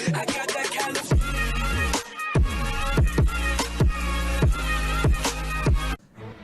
I got that kind of.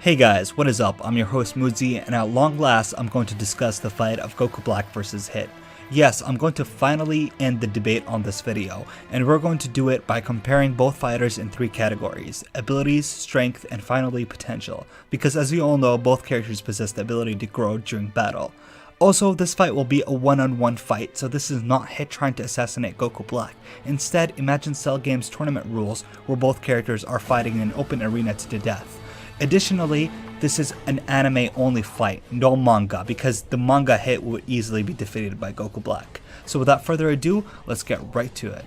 Hey guys, what is up? I'm your host Moodzy, and at long last I'm going to discuss the fight of Goku Black vs. Hit. Yes, I'm going to finally end the debate on this video, and we're going to do it by comparing both fighters in 3 categories: abilities, strength, and finally potential, because as we all know, both characters possess the ability to grow during battle. Also, this fight will be a one-on-one fight, so this is not Hit trying to assassinate Goku Black. Instead, imagine Cell Games tournament rules where both characters are fighting in an open arena to the death. Additionally, this is an anime only fight, no manga, because the manga Hit would easily be defeated by Goku Black. So without further ado, let's get right to it.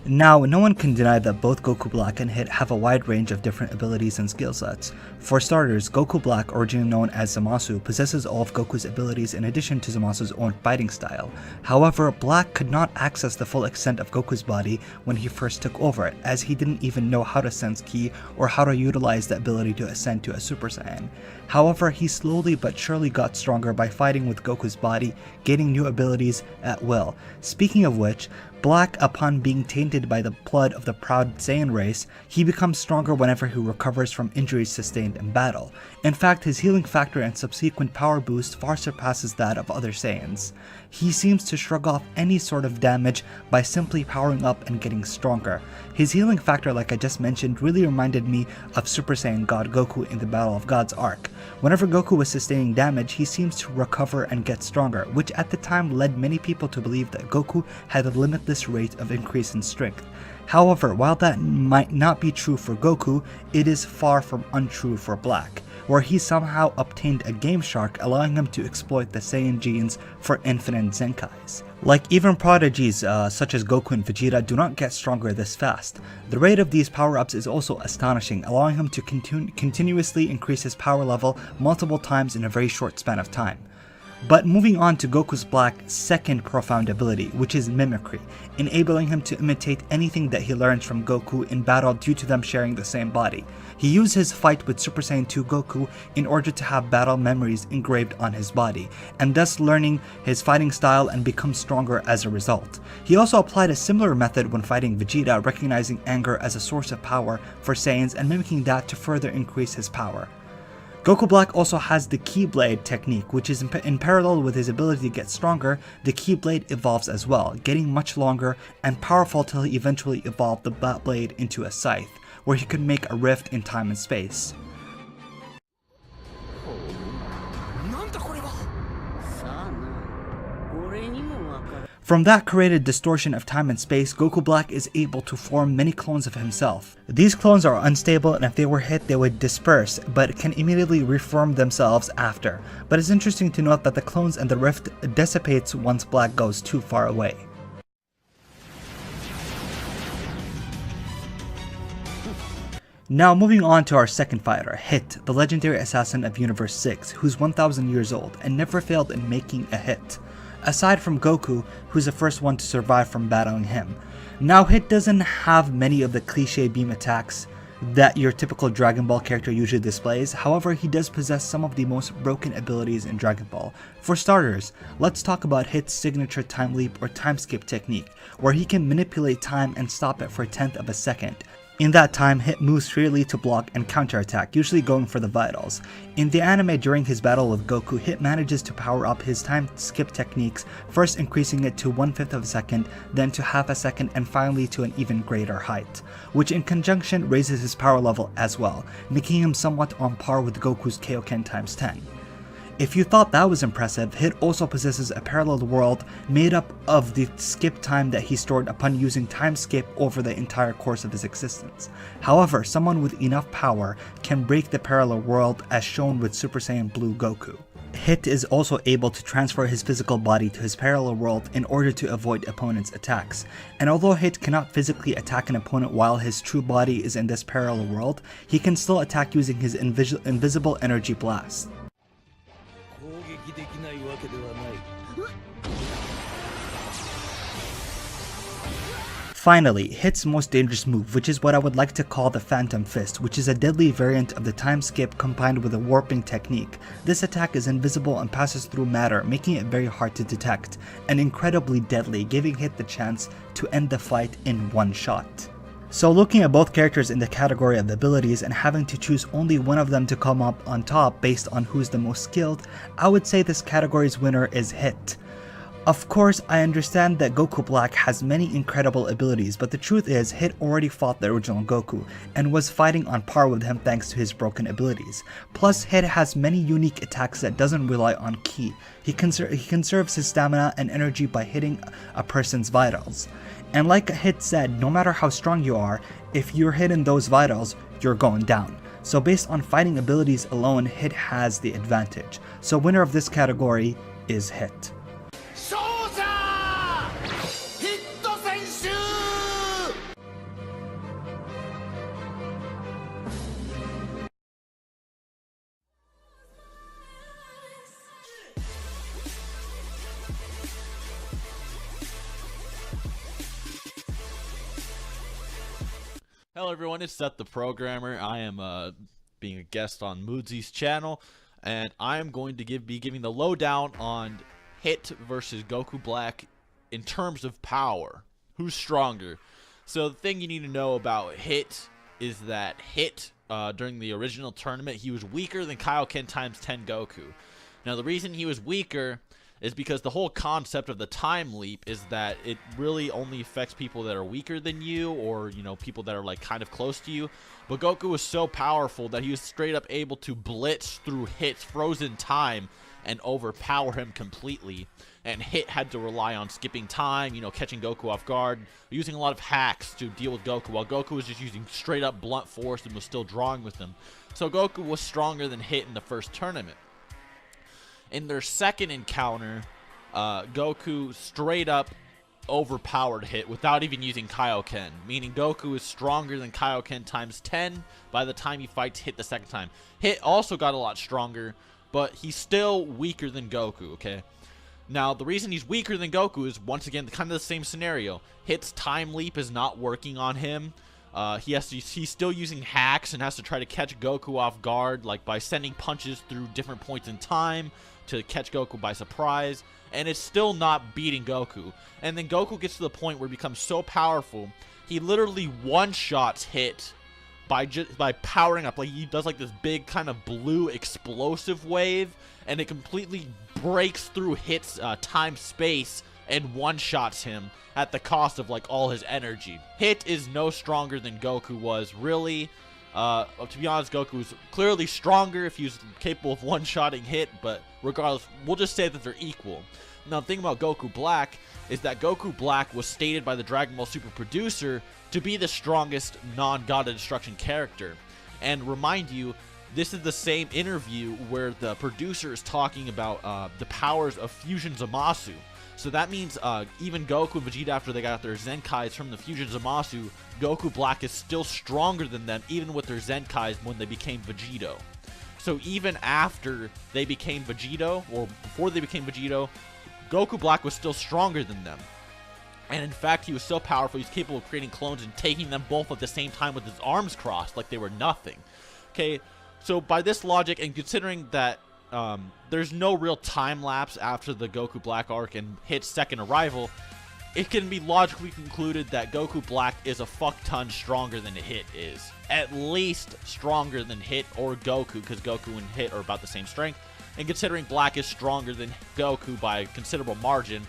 Now, no one can deny that both Goku Black and Hit have a wide range of different abilities and skill sets. For starters, Goku Black, originally known as Zamasu, possesses all of Goku's abilities in addition to Zamasu's own fighting style. However, Black could not access the full extent of Goku's body when he first took over it, as he didn't even know how to sense ki or how to utilize the ability to ascend to a Super Saiyan. However, he slowly but surely got stronger by fighting with Goku's body, gaining new abilities at will. Speaking of which, Black, upon being tainted by the blood of the proud Saiyan race, he becomes stronger whenever he recovers from injuries sustained in battle. In fact, his healing factor and subsequent power boost far surpasses that of other Saiyans. He seems to shrug off any sort of damage by simply powering up and getting stronger. His healing factor, like I just mentioned, really reminded me of Super Saiyan God Goku in the Battle of Gods arc. Whenever Goku was sustaining damage, he seems to recover and get stronger, which at the time led many people to believe that Goku had a limitless rate of increase in strength. However, while that might not be true for Goku, it is far from untrue for Black, where he somehow obtained a Game Shark, allowing him to exploit the Saiyan genes for infinite Zenkais. Like even prodigies such as Goku and Vegeta do not get stronger this fast. The rate of these power-ups is also astonishing, allowing him to continuously increase his power level multiple times in a very short span of time. But moving on to Goku's Black's second profound ability, which is mimicry, enabling him to imitate anything that he learns from Goku in battle due to them sharing the same body. He used his fight with Super Saiyan 2 Goku in order to have battle memories engraved on his body, and thus learning his fighting style and become stronger as a result. He also applied a similar method when fighting Vegeta, recognizing anger as a source of power for Saiyans and mimicking that to further increase his power. Goku Black also has the Keyblade technique, which is in parallel with his ability to get stronger. The Keyblade evolves as well, getting much longer and powerful till he eventually evolved the blade into a scythe, where he could make a rift in time and space. From that created distortion of time and space, Goku Black is able to form many clones of himself. These clones are unstable, and if they were hit they would disperse, but can immediately reform themselves after. But it's interesting to note that the clones and the rift dissipates once Black goes too far away. Now moving on to our second fighter, Hit, the legendary assassin of Universe 6, who's 1000 years old and never failed in making a hit. Aside from Goku, who's the first one to survive from battling him. Now Hit doesn't have many of the cliche beam attacks that your typical Dragon Ball character usually displays, however he does possess some of the most broken abilities in Dragon Ball. For starters, let's talk about Hit's signature time leap or time skip technique, where he can manipulate time and stop it for a tenth of a second. In that time, Hit moves freely to block and counterattack, usually going for the vitals. In the anime, during his battle with Goku, Hit manages to power up his time skip techniques, first increasing it to 1/5 of a second, then to half a second, and finally to an even greater height, which in conjunction raises his power level as well, making him somewhat on par with Goku's Kaioken times 10. If you thought that was impressive, Hit also possesses a parallel world made up of the skip time that he stored upon using time skip over the entire course of his existence. However, someone with enough power can break the parallel world as shown with Super Saiyan Blue Goku. Hit is also able to transfer his physical body to his parallel world in order to avoid opponents' attacks. And although Hit cannot physically attack an opponent while his true body is in this parallel world, he can still attack using his invisible energy blast. Finally, Hit's most dangerous move, which is what I would like to call the Phantom Fist, which is a deadly variant of the time skip combined with a warping technique. This attack is invisible and passes through matter, making it very hard to detect, and incredibly deadly, giving Hit the chance to end the fight in one shot. So looking at both characters in the category of abilities and having to choose only one of them to come up on top based on who's the most skilled, I would say this category's winner is Hit. Of course, I understand that Goku Black has many incredible abilities, but the truth is, Hit already fought the original Goku, and was fighting on par with him thanks to his broken abilities. Plus, Hit has many unique attacks that doesn't rely on ki. He conserves his stamina and energy by hitting a person's vitals. And like Hit said, no matter how strong you are, if you're hitting those vitals, you're going down. So based on fighting abilities alone, Hit has the advantage. So winner of this category is Hit. Hello everyone, it's Seth the Programmer. I am being a guest on Moodsy's channel, and I am going to be giving the lowdown on Hit versus Goku Black in terms of power. Who's stronger? So the thing you need to know about Hit is that Hit, during the original tournament, he was weaker than Kaioken times 10 Goku. Now the reason he was weaker is because the whole concept of the time leap is that it really only affects people that are weaker than you, or, you know, people that are like kind of close to you. But Goku was so powerful that he was straight up able to blitz through Hit's frozen time and overpower him completely. And Hit had to rely on skipping time, you know, catching Goku off guard, using a lot of hacks to deal with Goku, while Goku was just using straight up blunt force and was still drawing with him. So Goku was stronger than Hit in the first tournament. In their second encounter, Goku straight up overpowered Hit without even using Kaioken, meaning Goku is stronger than Kaioken times 10 by the time he fights Hit the second time. Hit also got a lot stronger, but he's still weaker than Goku, okay? Now, the reason he's weaker than Goku is, once again, kind of the same scenario. Hit's time leap is not working on him. He's still using hacks and has to try to catch Goku off guard, like by sending punches through different points in time to catch Goku by surprise, and it's still not beating Goku. And then Goku gets to the point where he becomes so powerful, he literally one-shots Hit by powering up. Like, he does like this big kind of blue explosive wave, and it completely breaks through Hit's time-space and one-shots him at the cost of like all his energy. Hit is no stronger than Goku was, really. To be honest, Goku is clearly stronger if he was capable of one-shotting Hit, but regardless, we'll just say that they're equal. Now, the thing about Goku Black is that Goku Black was stated by the Dragon Ball Super producer to be the strongest non-God of Destruction character. And remind you, this is the same interview where the producer is talking about the powers of Fusion Zamasu. So that means even Goku and Vegeta, after they got their Zenkais from the Fusion Zamasu, Goku Black is still stronger than them, even with their Zenkais when they became Vegito. So even after they became Vegito, or before they became Vegito, Goku Black was still stronger than them. And in fact, he was so powerful, he's capable of creating clones and taking them both at the same time with his arms crossed like they were nothing. Okay, so by this logic, and considering that there's no real time lapse after the Goku Black arc and Hit's second arrival, it can be logically concluded that Goku Black is a fuck-ton stronger than Hit is. At least stronger than Hit or Goku, because Goku and Hit are about the same strength. And considering Black is stronger than Goku by a considerable margin,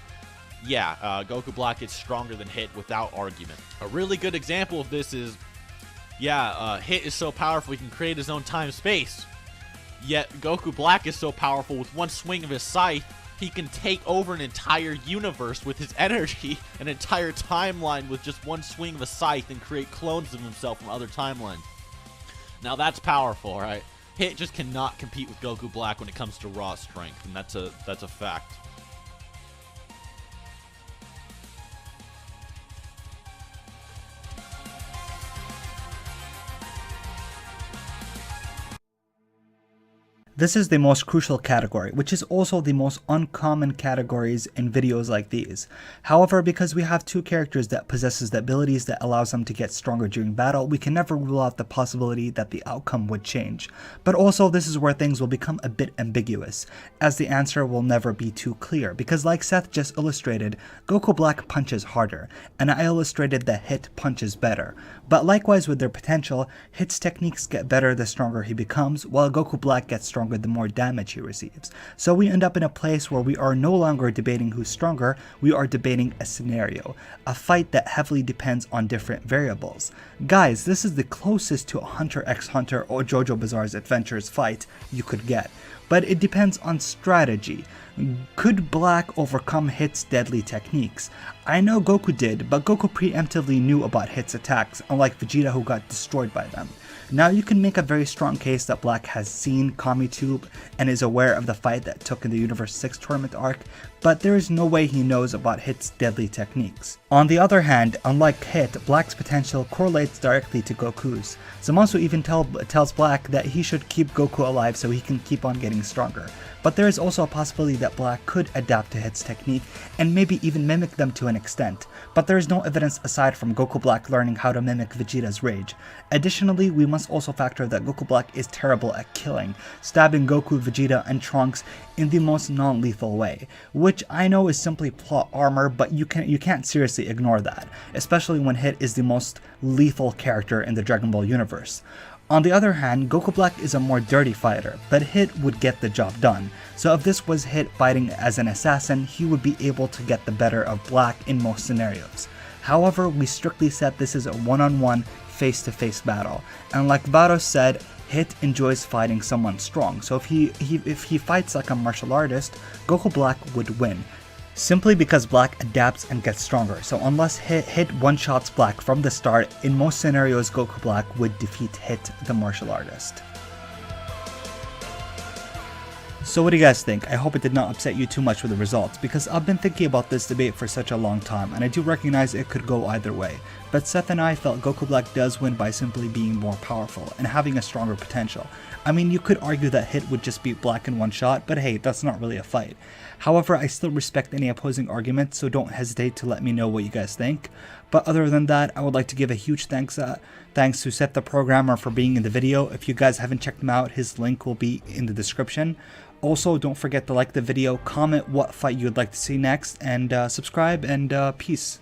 yeah, Goku Black is stronger than Hit without argument. A really good example of this is, yeah, Hit is so powerful he can create his own time-space. Yet Goku Black is so powerful, with one swing of his scythe, he can take over an entire universe with his energy, an entire timeline with just one swing of a scythe, and create clones of himself from other timelines. Now that's powerful, right? Hit just cannot compete with Goku Black when it comes to raw strength, and that's a fact. This is the most crucial category, which is also the most uncommon categories in videos like these. However, because we have two characters that possesses the abilities that allows them to get stronger during battle, we can never rule out the possibility that the outcome would change. But also, this is where things will become a bit ambiguous, as the answer will never be too clear, because like Seth just illustrated, Goku Black punches harder, and I illustrated that Hit punches better. But likewise with their potential, Hit's techniques get better the stronger he becomes, while Goku Black gets stronger the more damage he receives. So we end up in a place where we are no longer debating who's stronger, we are debating a scenario, a fight that heavily depends on different variables. Guys, this is the closest to a Hunter x Hunter or JoJo Bizarre's Adventures fight you could get, but it depends on strategy. Could Black overcome Hit's deadly techniques? I know Goku did, but Goku preemptively knew about Hit's attacks, unlike Vegeta who got destroyed by them. Now you can make a very strong case that Black has seen KamiTube and is aware of the fight that took in the Universe 6 tournament arc, but there is no way he knows about Hit's deadly techniques. On the other hand, unlike Hit, Black's potential correlates directly to Goku's. Zamasu even tells Black that he should keep Goku alive so he can keep on getting stronger. But there is also a possibility that Black could adapt to Hit's technique and maybe even mimic them to an extent, but there is no evidence aside from Goku Black learning how to mimic Vegeta's rage. Additionally, we must also factor that Goku Black is terrible at killing, stabbing Goku, Vegeta, and Trunks in the most non-lethal way, which I know is simply plot armor, but you can't seriously ignore that, especially when Hit is the most lethal character in the Dragon Ball universe. On the other hand, Goku Black is a more dirty fighter, but Hit would get the job done, so if this was Hit fighting as an assassin, he would be able to get the better of Black in most scenarios. However, we strictly said this is a one-on-one, face-to-face battle, and like Vados said, Hit enjoys fighting someone strong, so if he fights like a martial artist, Goku Black would win, simply because Black adapts and gets stronger. So unless Hit one-shots Black from the start, in most scenarios Goku Black would defeat Hit the martial artist. So what do you guys think? I hope it did not upset you too much with the results, because I've been thinking about this debate for such a long time, and I do recognize it could go either way. But Seth and I felt Goku Black does win by simply being more powerful and having a stronger potential. I mean, you could argue that Hit would just beat Black in one shot, but hey, that's not really a fight. However, I still respect any opposing arguments, so don't hesitate to let me know what you guys think. But other than that, I would like to give a huge thanks to Seth the Programmer for being in the video. If you guys haven't checked him out, his link will be in the description. Also, don't forget to like the video, comment what fight you would like to see next, and subscribe, and peace.